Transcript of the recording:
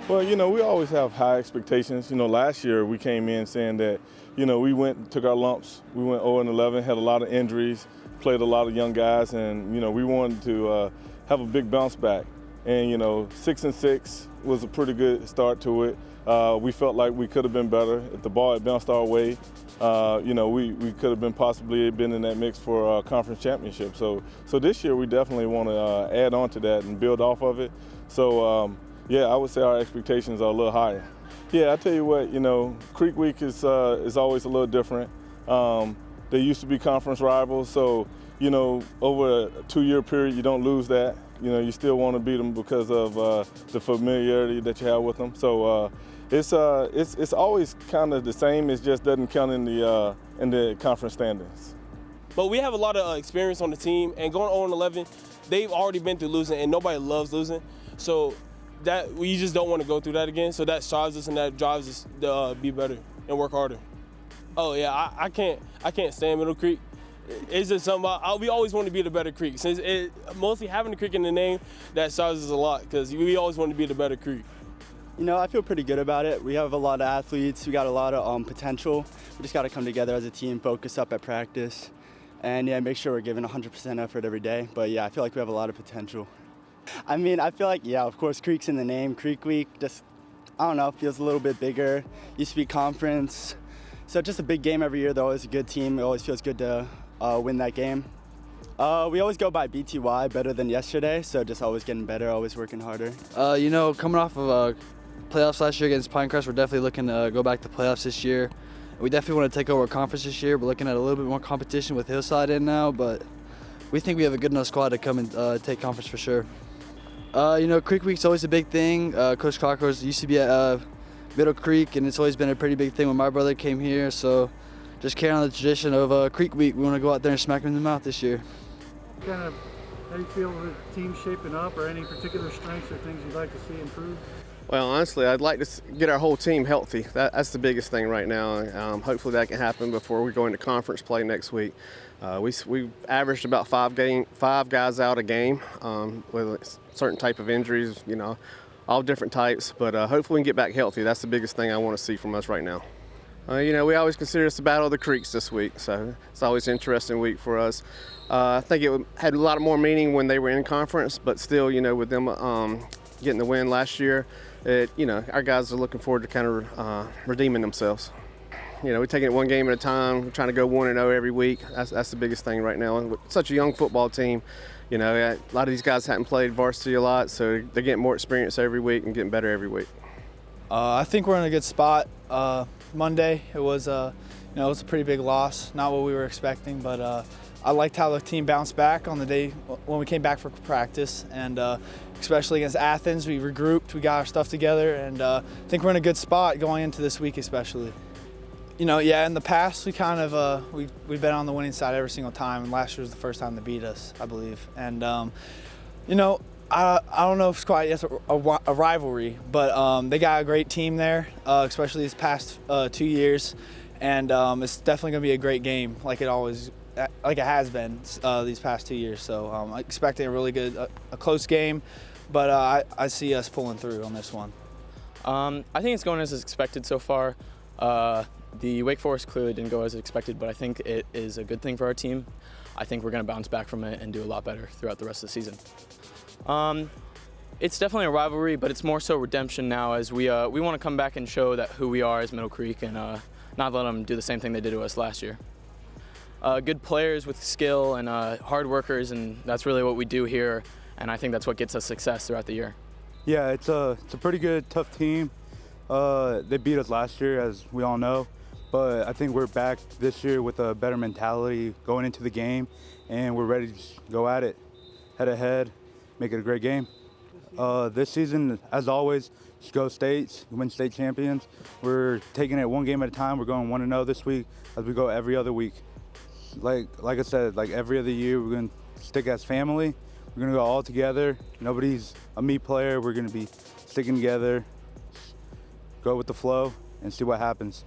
Well, we always have high expectations. Last year we came in saying that, we took our lumps. We went 0-11, had a lot of injuries, played a lot of young guys, and, we wanted to have a big bounce back. And, 6-6 was a pretty good start to it. We felt like we could have been better. If the ball had bounced our way, we could have possibly been in that mix for a conference championship. So this year we definitely want to add on to that and build off of it. So, yeah, I would say our expectations are a little higher. Yeah, I tell you what, Creek Week is always a little different. They used to be conference rivals, so, over a 2-year period, you don't lose that. You still want to beat them because of the familiarity that you have with them. So it's always kind of the same. It just doesn't count in the conference standings. But we have a lot of experience on the team, and going 0-11, they've already been through losing, and nobody loves losing. So that we just don't want to go through that again. So that strives us and that drives us to be better and work harder. Oh yeah, I can't stand Middle Creek. It's just something we always want to be the better Creek. Since mostly having the Creek in the name, that strives us a lot because we always want to be the better Creek. I feel pretty good about it. We have a lot of athletes. We got a lot of potential. We just got to come together as a team, focus up at practice, and yeah, make sure we're giving 100% effort every day. But yeah, I feel like we have a lot of potential. I feel like, yeah, of course, Creek's in the name. Creek Week just, I don't know, feels a little bit bigger. Used to be conference. So just a big game every year. They're always a good team. It always feels good to win that game. We always go by BTY, better than yesterday. So just always getting better, always working harder. Coming off of playoffs last year against Pinecrest, we're definitely looking to go back to playoffs this year. We definitely want to take over a conference this year. We're looking at a little bit more competition with Hillside in now, but we think we have a good enough squad to come and take conference for sure. Creek Week's always a big thing. Coach CROCKER used to be at Middle Creek, and it's always been a pretty big thing when my brother came here. So just carrying on the tradition of Creek Week, we want to go out there and smack them in the mouth this year. Kind of, how do you feel the team shaping up, or any particular strengths or things you'd like to see improve? Well, honestly, I'd like to get our whole team healthy. That's the biggest thing right now. Hopefully that can happen before we go into conference play next week. We averaged about five guys out a game with certain type of injuries, all different types. But hopefully we can get back healthy. That's the biggest thing I want to see from us right now. We always consider this the Battle of the Creeks this week, so it's always an interesting week for us. I think it had a lot more meaning when they were in conference, but still, with them getting the win last year, our guys are looking forward to kind of redeeming themselves. We're taking it one game at a time. We're trying to go 1-0 every week. That's the biggest thing right now. And with such a young football team, a lot of these guys haven't played varsity a lot, so they're getting more experience every week and getting better every week. I think we're in a good spot. Monday, it was a pretty big loss, not what we were expecting, but I liked how the team bounced back on the day when we came back for practice, and especially against Athens, we regrouped, we got our stuff together, and I think we're in a good spot going into this week especially. Yeah, in the past we kind of we've been on the winning side every single time, and last year was the first time they beat us, I believe. And I don't know if it's quite a rivalry, but they got a great team there, especially these past 2 years, and it's definitely going to be a great game, like it has been these past 2 years. So I'm expecting a really good, a close game, but I see us pulling through on this one. I think it's going as expected so far. The Wake Forest clearly didn't go as expected, but I think it is a good thing for our team. I think we're going to bounce back from it and do a lot better throughout the rest of the season. It's definitely a rivalry, but it's more so redemption now, as we want to come back and show that who we are as Middle Creek, and not let them do the same thing they did to us last year. Good players with skill and hard workers, and that's really what we do here, and I think that's what gets us success throughout the year. Yeah, it's a pretty good, tough team. They beat us last year, as we all know, but I think we're back this year with a better mentality going into the game, and we're ready to go at it, head ahead, make it a great game. This season, as always, just go States, win state champions. We're taking it one game at a time. We're going 1-0 this week, as we go every other week. Like I said, like every other year, we're going to stick as family. We're going to go all together. Nobody's a me player. We're going to be sticking together, go with the flow, and see what happens.